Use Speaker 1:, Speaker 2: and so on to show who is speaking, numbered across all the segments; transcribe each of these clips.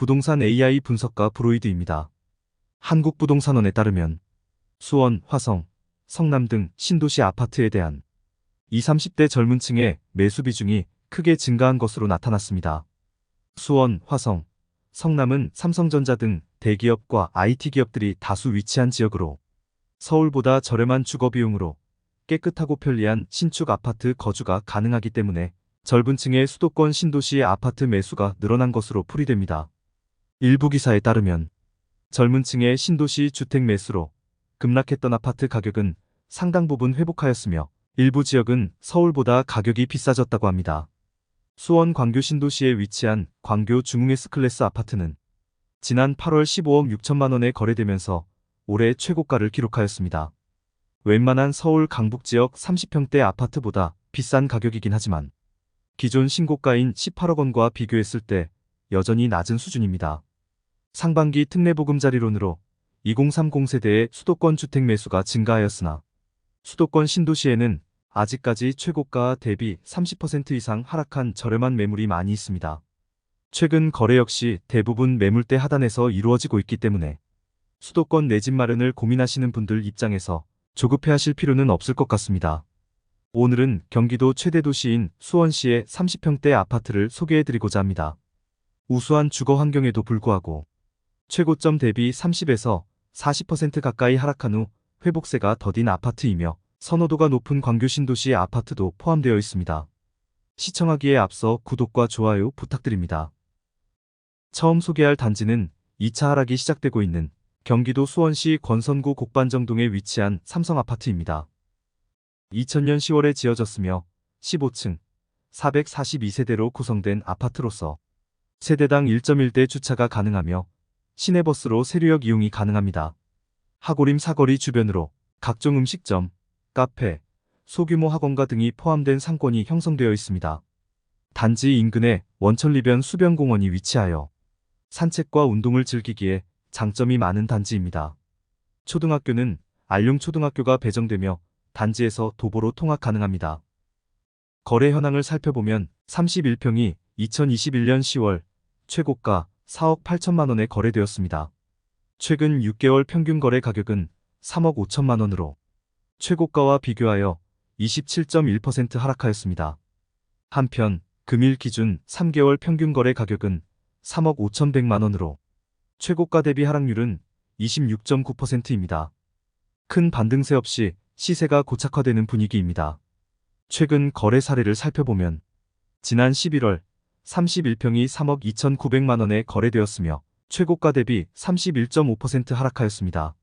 Speaker 1: 부동산 AI 분석가 브로이드입니다. 한국부동산원에 따르면 수원, 화성, 성남 등 신도시 아파트에 대한 20, 30대 젊은 층의 매수 비중이 크게 증가한 것으로 나타났습니다. 수원, 화성, 성남은 삼성전자 등 대기업과 IT 기업들이 다수 위치한 지역으로 서울보다 저렴한 주거 비용으로 깨끗하고 편리한 신축 아파트 거주가 가능하기 때문에 젊은 층의 수도권 신도시 아파트 매수가 늘어난 것으로 풀이됩니다. 일부 기사에 따르면 젊은 층의 신도시 주택 매수로 급락했던 아파트 가격은 상당 부분 회복하였으며 일부 지역은 서울보다 가격이 비싸졌다고 합니다. 수원 광교 신도시에 위치한 광교 중흥 S클래스 아파트는 지난 8월 15억 6천만 원에 거래되면서 올해 최고가를 기록하였습니다. 웬만한 서울 강북 지역 30평대 아파트보다 비싼 가격이긴 하지만 기존 신고가인 18억 원과 비교했을 때 여전히 낮은 수준입니다. 상반기 특례보금자리론으로 2030 세대의 수도권 주택 매수가 증가하였으나 수도권 신도시에는 아직까지 최고가 대비 30% 이상 하락한 저렴한 매물이 많이 있습니다. 최근 거래 역시 대부분 매물대 하단에서 이루어지고 있기 때문에 수도권 내 집 마련을 고민하시는 분들 입장에서 조급해하실 필요는 없을 것 같습니다. 오늘은 경기도 최대 도시인 수원시의 30평대 아파트를 소개해드리고자 합니다. 우수한 주거 환경에도 불구하고 최고점 대비 30에서 40% 가까이 하락한 후 회복세가 더딘 아파트이며 선호도가 높은 광교 신도시 아파트도 포함되어 있습니다. 시청하기에 앞서 구독과 좋아요 부탁드립니다. 처음 소개할 단지는 2차 하락이 시작되고 있는 경기도 수원시 권선구 곡반정동에 위치한 삼성아파트입니다. 2000년 10월에 지어졌으며 15층 442세대로 구성된 아파트로서 세대당 1.1대 주차가 가능하며 시내버스로 세류역 이용이 가능합니다. 하고림 사거리 주변으로 각종 음식점, 카페, 소규모 학원가 등이 포함된 상권이 형성되어 있습니다. 단지 인근에 원천리변 수변공원이 위치하여 산책과 운동을 즐기기에 장점이 많은 단지입니다. 초등학교는 안룡초등학교가 배정되며 단지에서 도보로 통학 가능합니다. 거래 현황을 살펴보면 31평이 2021년 10월 최고가 4억 8천만 원에 거래되었습니다. 최근 6개월 평균 거래 가격은 3억 5천만 원으로 최고가와 비교하여 27.1% 하락하였습니다. 한편 금일 기준 3개월 평균 거래 가격은 3억 5,100만 원으로 최고가 대비 하락률은 26.9%입니다. 큰 반등세 없이 시세가 고착화되는 분위기입니다. 최근 거래 사례를 살펴보면 지난 11월 31평이 3억 2,900만 원에 거래되었으며 최고가 대비 31.5% 하락하였습니다.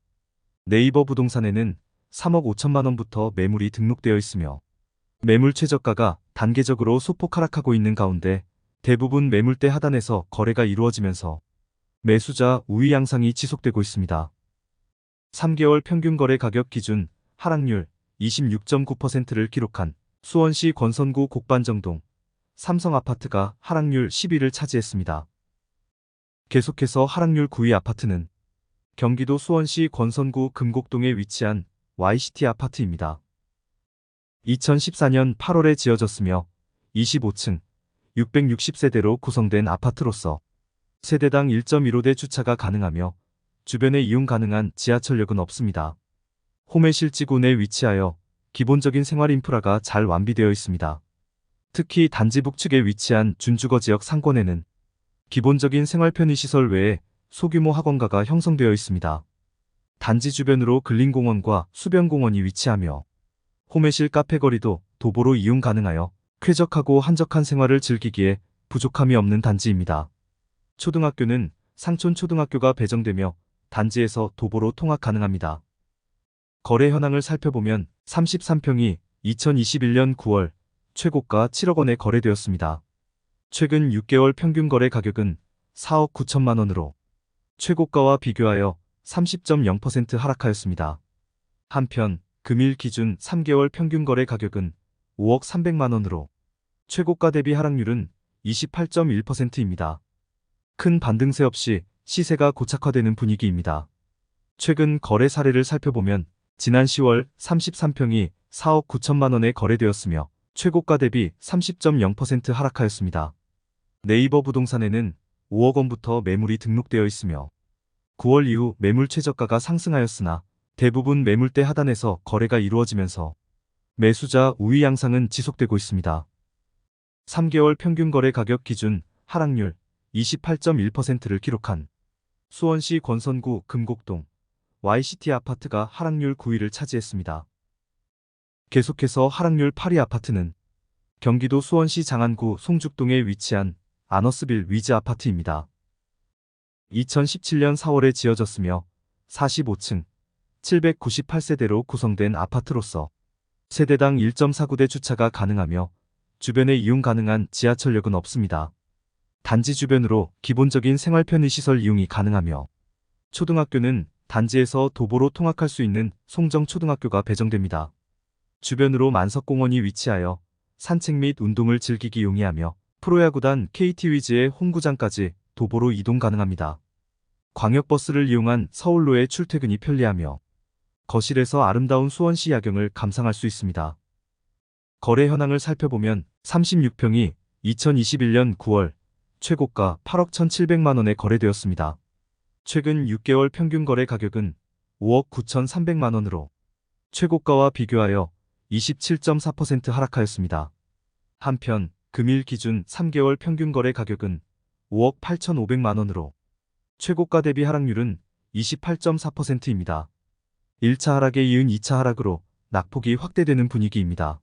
Speaker 1: 네이버 부동산에는 3억 5천만 원부터 매물이 등록되어 있으며 매물 최저가가 단계적으로 소폭 하락하고 있는 가운데 대부분 매물대 하단에서 거래가 이루어지면서 매수자 우위 양상이 지속되고 있습니다. 3개월 평균 거래 가격 기준 하락률 26.9%를 기록한 수원시 권선구 곡반정동 삼성아파트가 하락률 10위를 차지했습니다. 계속해서 하락률 9위 아파트는 경기도 수원시 권선구 금곡동에 위치한 YCT 아파트입니다. 2014년 8월에 지어졌으며 25층 660세대로 구성된 아파트로서 세대당 1.15대 주차가 가능하며 주변에 이용 가능한 지하철역은 없습니다. 호메실지구 내 위치하여 기본적인 생활 인프라가 잘 완비되어 있습니다. 특히 단지 북측에 위치한 준주거 지역 상권에는 기본적인 생활 편의시설 외에 소규모 학원가가 형성되어 있습니다. 단지 주변으로 근린공원과 수변공원이 위치하며 호메실 카페거리도 도보로 이용 가능하여 쾌적하고 한적한 생활을 즐기기에 부족함이 없는 단지입니다. 초등학교는 상촌초등학교가 배정되며 단지에서 도보로 통학 가능합니다. 거래 현황을 살펴보면 33평이 2021년 9월 최고가 7억 원에 거래되었습니다. 최근 6개월 평균 거래 가격은 4억 9천만 원으로 최고가와 비교하여 30.0% 하락하였습니다. 한편 금일 기준 3개월 평균 거래 가격은 5억 300만 원으로 최고가 대비 하락률은 28.1%입니다. 큰 반등세 없이 시세가 고착화되는 분위기입니다. 최근 거래 사례를 살펴보면 지난 10월 33평이 4억 9천만 원에 거래되었으며 최고가 대비 30.0% 하락하였습니다. 네이버 부동산에는 5억 원부터 매물이 등록되어 있으며 9월 이후 매물 최저가가 상승하였으나 대부분 매물대 하단에서 거래가 이루어지면서 매수자 우위 양상은 지속되고 있습니다. 3개월 평균 거래 가격 기준 하락률 28.1%를 기록한 수원시 권선구 금곡동 YCT 아파트가 하락률 9위를 차지했습니다. 계속해서 하락률 8위 아파트는 경기도 수원시 장안구 송죽동에 위치한 아너스빌 위즈 아파트입니다. 2017년 4월에 지어졌으며 45층 798세대로 구성된 아파트로서 세대당 1.49대 주차가 가능하며 주변에 이용 가능한 지하철역은 없습니다. 단지 주변으로 기본적인 생활 편의시설 이용이 가능하며 초등학교는 단지에서 도보로 통학할 수 있는 송정초등학교가 배정됩니다. 주변으로 만석공원이 위치하여 산책 및 운동을 즐기기 용이하며 프로야구단 KT 위즈의 홈구장까지 도보로 이동 가능합니다. 광역버스를 이용한 서울로의 출퇴근이 편리하며 거실에서 아름다운 수원시 야경을 감상할 수 있습니다. 거래 현황을 살펴보면 36평이 2021년 9월 최고가 8억 1,700만 원에 거래되었습니다. 최근 6개월 평균 거래 가격은 5억 9,300만 원으로 최고가와 비교하여 27.4% 하락하였습니다. 한편 금일 기준 3개월 평균 거래 가격은 5억 8,500만 원으로 최고가 대비 하락률은 28.4%입니다. 1차 하락에 이은 2차 하락으로 낙폭이 확대되는 분위기입니다.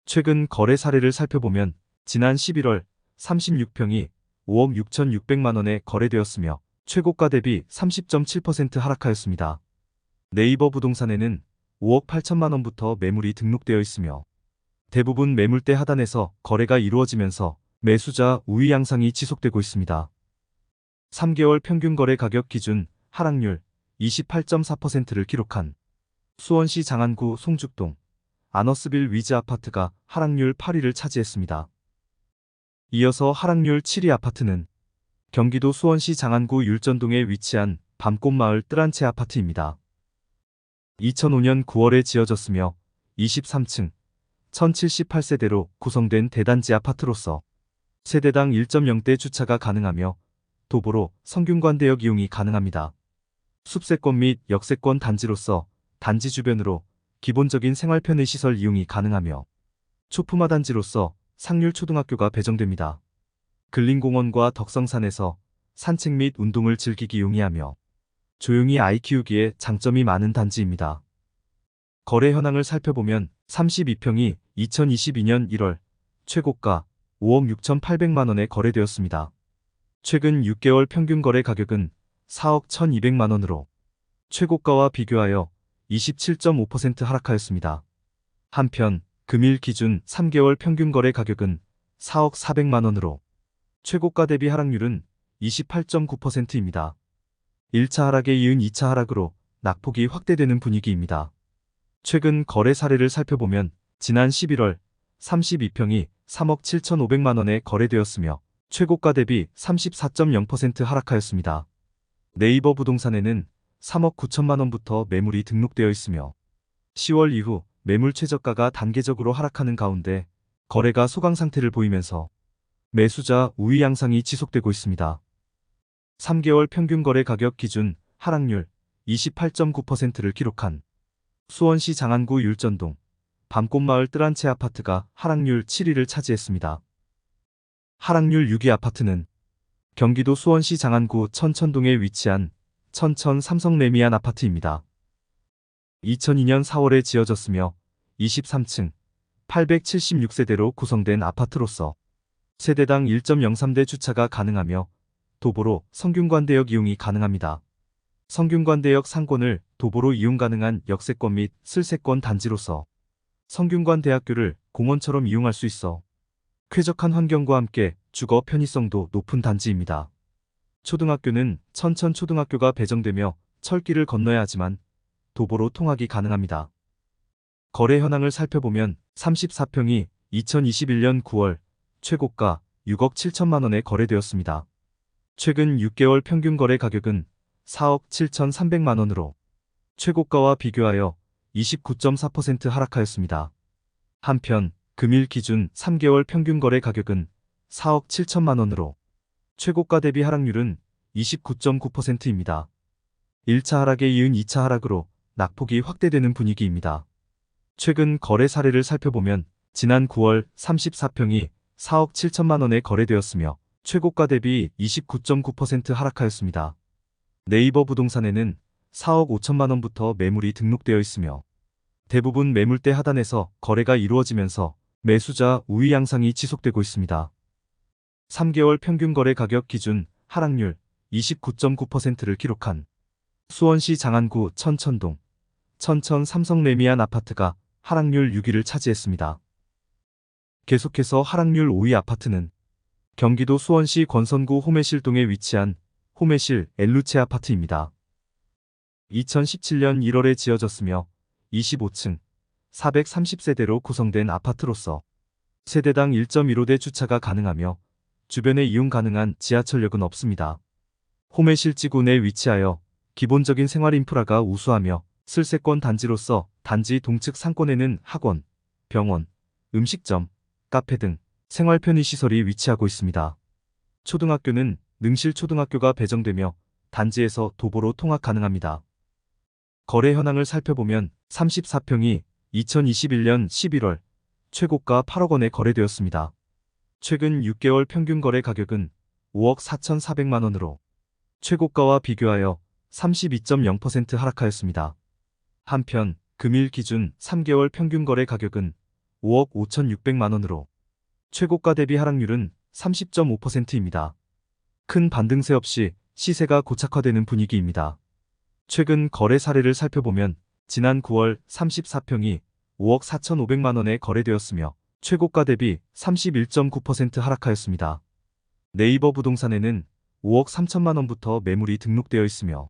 Speaker 1: 최근 거래 사례를 살펴보면 지난 11월 36평이 5억 6,600만 원에 거래되었으며 최고가 대비 30.7% 하락하였습니다. 네이버 부동산에는 5억 8천만 원부터 매물이 등록되어 있으며 대부분 매물대 하단에서 거래가 이루어지면서 매수자 우위 양상이 지속되고 있습니다. 3개월 평균 거래 가격 기준 하락률 28.4%를 기록한 수원시 장안구 송죽동 아너스빌 위즈 아파트가 하락률 8위를 차지했습니다. 이어서 하락률 7위 아파트는 경기도 수원시 장안구 율전동에 위치한 밤꽃마을 뜰한채 아파트입니다. 2005년 9월에 지어졌으며 23층 1078세대로 구성된 대단지 아파트로서 세대당 1.0대 주차가 가능하며 도보로 성균관대역 이용이 가능합니다. 숲세권 및 역세권 단지로서 단지 주변으로 기본적인 생활 편의 시설 이용이 가능하며 초품화 단지로서 상률초등학교가 배정됩니다. 근린공원과 덕성산에서 산책 및 운동을 즐기기 용이하며 조용히 아이 키우기에 장점이 많은 단지입니다. 거래 현황을 살펴보면 32평이 2022년 1월 최고가 5억 6,800만 원에 거래되었습니다. 최근 6개월 평균 거래 가격은 4억 1,200만 원으로 최고가와 비교하여 27.5% 하락하였습니다. 한편 금일 기준 3개월 평균 거래 가격은 4억 400만 원으로 최고가 대비 하락률은 28.9%입니다. 1차 하락에 이은 2차 하락으로 낙폭이 확대되는 분위기입니다. 최근 거래 사례를 살펴보면 지난 11월 32평이 3억 7,500만 원에 거래되었으며 최고가 대비 34.0% 하락하였습니다. 네이버 부동산에는 3억 9천만 원부터 매물이 등록되어 있으며 10월 이후 매물 최저가가 단계적으로 하락하는 가운데 거래가 소강 상태를 보이면서 매수자 우위 양상이 지속되고 있습니다. 3개월 평균 거래 가격 기준 하락률 28.9%를 기록한 수원시 장안구 율전동 밤꽃마을 뜰한채 아파트가 하락률 7위를 차지했습니다. 하락률 6위 아파트는 경기도 수원시 장안구 천천동에 위치한 천천 삼성 레미안 아파트입니다. 2002년 4월에 지어졌으며 23층 876세대로 구성된 아파트로서 세대당 1.03대 주차가 가능하며 도보로 성균관대역 이용이 가능합니다. 성균관대역 상권을 도보로 이용 가능한 역세권 및 슬세권 단지로서 성균관대학교를 공원처럼 이용할 수 있어 쾌적한 환경과 함께 주거 편의성도 높은 단지입니다. 초등학교는 천천초등학교가 배정되며 철길을 건너야 하지만 도보로 통학이 가능합니다. 거래 현황을 살펴보면 34평이 2021년 9월 최고가 6억 7천만 원에 거래되었습니다. 최근 6개월 평균 거래 가격은 4억 7,300만 원으로 최고가와 비교하여 29.4% 하락하였습니다. 한편 금일 기준 3개월 평균 거래 가격은 4억 7천만 원으로 최고가 대비 하락률은 29.9%입니다. 1차 하락에 이은 2차 하락으로 낙폭이 확대되는 분위기입니다. 최근 거래 사례를 살펴보면 지난 9월 34평이 4억 7천만 원에 거래되었으며 최고가 대비 29.9% 하락하였습니다. 네이버 부동산에는 4억 5천만 원부터 매물이 등록되어 있으며 대부분 매물대 하단에서 거래가 이루어지면서 매수자 우위 양상이 지속되고 있습니다. 3개월 평균 거래 가격 기준 하락률 29.9%를 기록한 수원시 장안구 천천동, 천천 삼성 레미안 아파트가 하락률 6위를 차지했습니다. 계속해서 하락률 5위 아파트는 경기도 수원시 권선구 호매실동에 위치한 호매실 엘루체 아파트입니다. 2017년 1월에 지어졌으며 25층 430세대로 구성된 아파트로서 세대당 1.15대 주차가 가능하며 주변에 이용 가능한 지하철역은 없습니다. 호매실지구 내 위치하여 기본적인 생활 인프라가 우수하며 슬세권 단지로서 단지 동측 상권에는 학원, 병원, 음식점, 카페 등 생활 편의시설이 위치하고 있습니다. 초등학교는 능실초등학교가 배정되며 단지에서 도보로 통학 가능합니다. 거래 현황을 살펴보면 34평이 2021년 11월 최고가 8억 원에 거래되었습니다. 최근 6개월 평균 거래 가격은 5억 4,400만 원으로 최고가와 비교하여 32.0% 하락하였습니다. 한편 금일 기준 3개월 평균 거래 가격은 5억 5,600만 원으로 최고가 대비 하락률은 30.5%입니다. 큰 반등세 없이 시세가 고착화되는 분위기입니다. 최근 거래 사례를 살펴보면 지난 9월 34평이 5억 4,500만 원에 거래되었으며 최고가 대비 31.9% 하락하였습니다. 네이버 부동산에는 5억 3천만 원부터 매물이 등록되어 있으며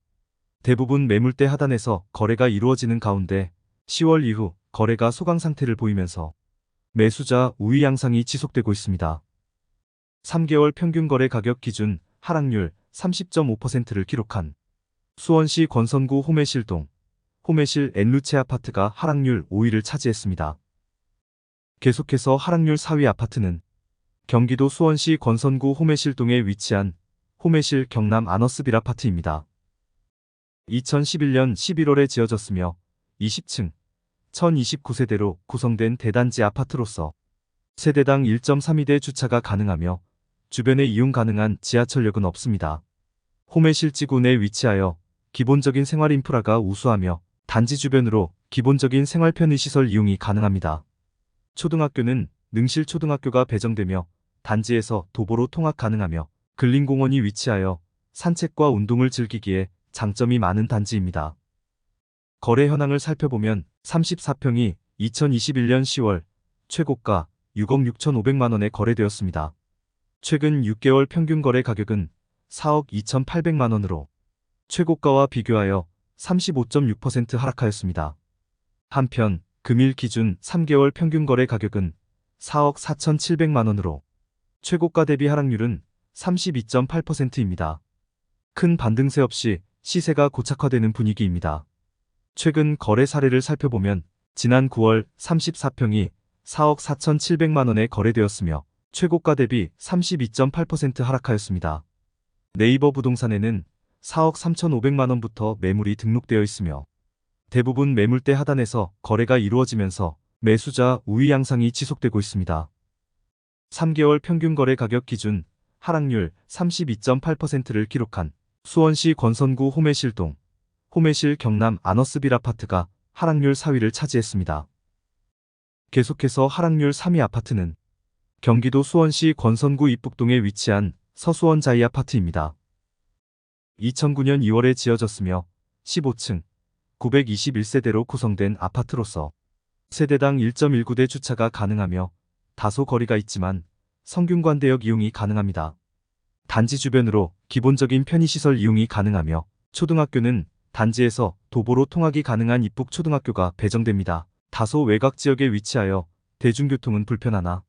Speaker 1: 대부분 매물대 하단에서 거래가 이루어지는 가운데 10월 이후 거래가 소강 상태를 보이면서 매수자 우위 양상이 지속되고 있습니다. 3개월 평균 거래 가격 기준 하락률 30.5%를 기록한 수원시 권선구 호매실동, 호매실 엘루체 아파트가 하락률 5위를 차지했습니다. 계속해서 하락률 4위 아파트는 경기도 수원시 권선구 호매실동에 위치한 호매실 경남 아너스빌 아파트입니다. 2011년 11월에 지어졌으며 20층 1029세대로 구성된 대단지 아파트로서 세대당 1.32대 주차가 가능하며 주변에 이용 가능한 지하철역은 없습니다. 호매실지구 내 위치하여 기본적인 생활 인프라가 우수하며 단지 주변으로 기본적인 생활 편의시설 이용이 가능합니다. 초등학교는 능실초등학교가 배정되며 단지에서 도보로 통학 가능하며 근린공원이 위치하여 산책과 운동을 즐기기에 장점이 많은 단지입니다. 거래 현황을 살펴보면 34평이 2021년 10월 최고가 6억 6,500만 원에 거래되었습니다. 최근 6개월 평균 거래 가격은 4억 2,800만 원으로 최고가와 비교하여 35.6% 하락하였습니다. 한편 금일 기준 3개월 평균 거래 가격은 4억 4,700만 원으로 최고가 대비 하락률은 32.8%입니다. 큰 반등세 없이 시세가 고착화되는 분위기입니다. 최근 거래 사례를 살펴보면 지난 9월 34평이 4억 4,700만 원에 거래되었으며 최고가 대비 32.8% 하락하였습니다. 네이버 부동산에는 4억 3,500만 원부터 매물이 등록되어 있으며 대부분 매물대 하단에서 거래가 이루어지면서 매수자 우위 양상이 지속되고 있습니다. 3개월 평균 거래 가격 기준 하락률 32.8%를 기록한 수원시 권선구 호매실동, 호매실 경남 아너스빌 아파트가 하락률 4위를 차지했습니다. 계속해서 하락률 3위 아파트는 경기도 수원시 권선구 입북동에 위치한 서수원 자이 아파트입니다. 2009년 2월에 지어졌으며 15층 921세대로 구성된 아파트로서 세대당 1.19대 주차가 가능하며 다소 거리가 있지만 성균관대역 이용이 가능합니다. 단지 주변으로 기본적인 편의시설 이용이 가능하며 초등학교는 단지에서 도보로 통학이 가능한 입북초등학교가 배정됩니다. 다소 외곽 지역에 위치하여 대중교통은 불편하나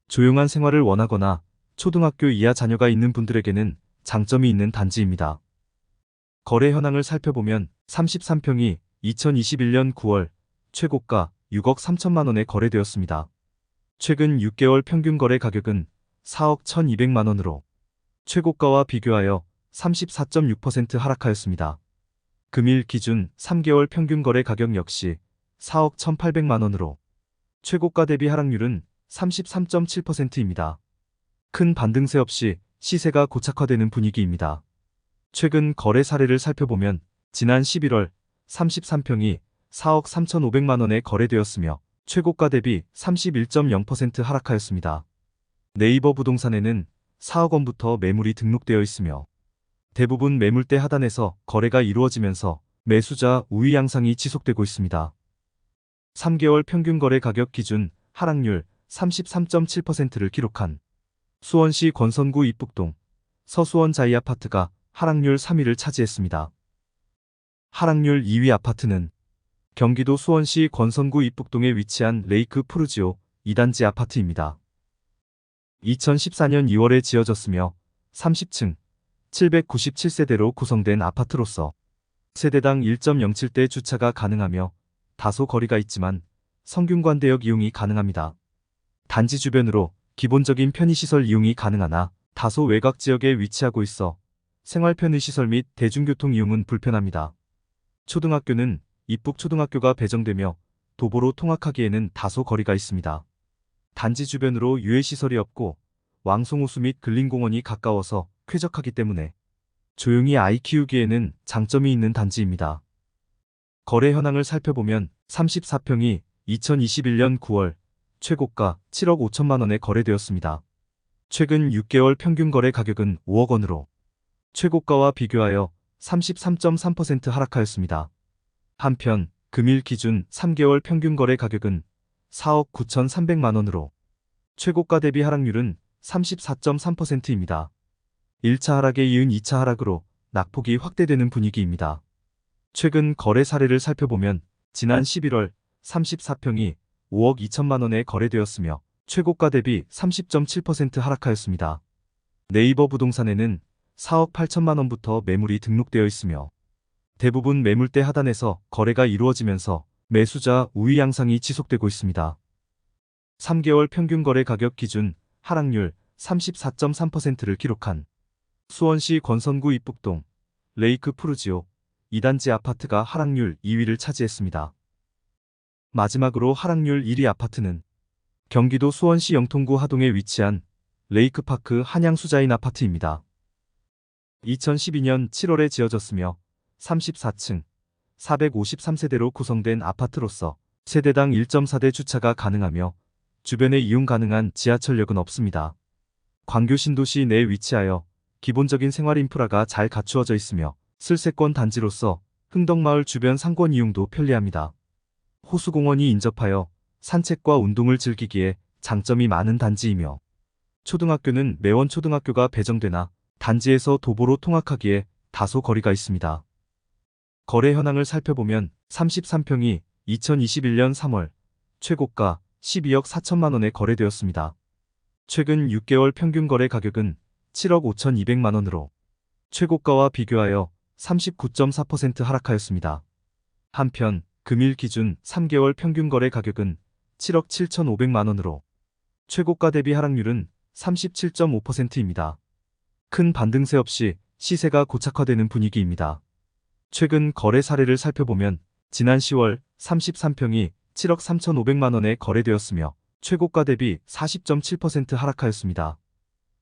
Speaker 1: 조용한 생활을 원하거나 초등학교 이하 자녀가 있는 분들에게는 장점이 있는 단지입니다. 거래 현황을 살펴보면 33평이 2021년 9월 최고가 6억 3천만 원에 거래되었습니다. 최근 6개월 평균 거래 가격은 4억 1,200만 원으로 최고가와 비교하여 34.6% 하락하였습니다. 금일 기준 3개월 평균 거래 가격 역시 4억 1,800만 원으로 최고가 대비 하락률은 33.7%입니다. 큰 반등세 없이 시세가 고착화되는 분위기입니다. 최근 거래 사례를 살펴보면 지난 11월 33평이 4억 3,500만 원에 거래되었으며 최고가 대비 31.0% 하락하였습니다. 네이버 부동산에는 4억 원부터 매물이 등록되어 있으며 대부분 매물대 하단에서 거래가 이루어지면서 매수자 우위 양상이 지속되고 있습니다. 3개월 평균 거래 가격 기준 하락률 33.7%를 기록한 수원시 권선구 입북동 서수원 자이 아파트가 하락률 3위를 차지했습니다. 하락률 2위 아파트는 경기도 수원시 권선구 입북동에 위치한 레이크 푸르지오 2단지 아파트입니다. 2014년 2월에 지어졌으며 30층 797세대로 구성된 아파트로서 세대당 1.07대 주차가 가능하며 다소 거리가 있지만 성균관대역 이용이 가능합니다. 단지 주변으로 기본적인 편의시설 이용이 가능하나 다소 외곽 지역에 위치하고 있어 생활 편의시설 및 대중교통 이용은 불편합니다. 초등학교는 입북초등학교가 배정되며 도보로 통학하기에는 다소 거리가 있습니다. 단지 주변으로 유해시설이 없고 왕송호수 및 근린공원이 가까워서 쾌적하기 때문에 조용히 아이 키우기에는 장점이 있는 단지입니다. 거래 현황을 살펴보면 34평이 2021년 9월 최고가 7억 5천만 원에 거래되었습니다. 최근 6개월 평균 거래 가격은 5억 원으로 최고가와 비교하여 33.3% 하락하였습니다. 한편 금일 기준 3개월 평균 거래 가격은 4억 9,300만 원으로 최고가 대비 하락률은 34.3%입니다. 1차 하락에 이은 2차 하락으로 낙폭이 확대되는 분위기입니다. 최근 거래 사례를 살펴보면 지난 11월 34평이 5억 2천만 원에 거래되었으며 최고가 대비 30.7% 하락하였습니다. 네이버 부동산에는 4억 8천만 원부터 매물이 등록되어 있으며 대부분 매물대 하단에서 거래가 이루어지면서 매수자 우위 양상이 지속되고 있습니다. 3개월 평균 거래 가격 기준 하락률 34.3%를 기록한 수원시 권선구 입북동 레이크 푸르지오 2단지 아파트가 하락률 2위를 차지했습니다. 마지막으로 하락률 1위 아파트는 경기도 수원시 영통구 하동에 위치한 레이크파크 한양수자인 아파트입니다. 2012년 7월에 지어졌으며 34층 453세대로 구성된 아파트로서 세대당 1.4대 주차가 가능하며 주변에 이용 가능한 지하철역은 없습니다. 광교 신도시 내에 위치하여 기본적인 생활 인프라가 잘 갖추어져 있으며 슬세권 단지로서 흥덕마을 주변 상권 이용도 편리합니다. 호수공원이 인접하여 산책과 운동을 즐기기에 장점이 많은 단지이며 초등학교는 매원초등학교가 배정되나 단지에서 도보로 통학하기에 다소 거리가 있습니다. 거래 현황을 살펴보면 33평이 2021년 3월 최고가 12억 4천만 원에 거래되었습니다. 최근 6개월 평균 거래 가격은 7억 5,200만 원으로 최고가와 비교하여 39.4% 하락하였습니다. 한편 금일 기준 3개월 평균 거래 가격은 7억 7,500만 원으로 최고가 대비 하락률은 37.5%입니다. 큰 반등세 없이 시세가 고착화되는 분위기입니다. 최근 거래 사례를 살펴보면 지난 10월 33평이 7억 3,500만 원에 거래되었으며 최고가 대비 40.7% 하락하였습니다.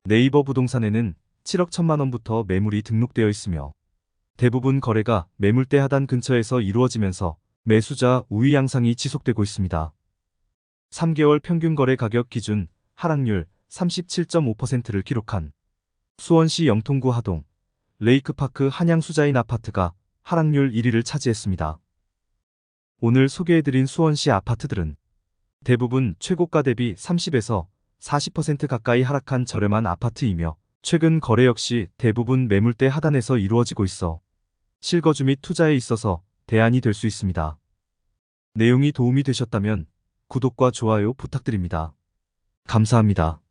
Speaker 1: 네이버 부동산에는 7억 1천만 원부터 매물이 등록되어 있으며 대부분 거래가 매물대 하단 근처에서 이루어지면서 매수자 우위 양상이 지속되고 있습니다. 3개월 평균 거래 가격 기준 하락률 37.5%를 기록한 수원시 영통구 하동 레이크파크 한양수자인 아파트가 하락률 1위를 차지했습니다. 오늘 소개해드린 수원시 아파트들은 대부분 최고가 대비 30에서 40% 가까이 하락한 저렴한 아파트이며 최근 거래 역시 대부분 매물대 하단에서 이루어지고 있어 실거주 및 투자에 있어서 대안이 될 수 있습니다. 내용이 도움이 되셨다면 구독과 좋아요 부탁드립니다. 감사합니다.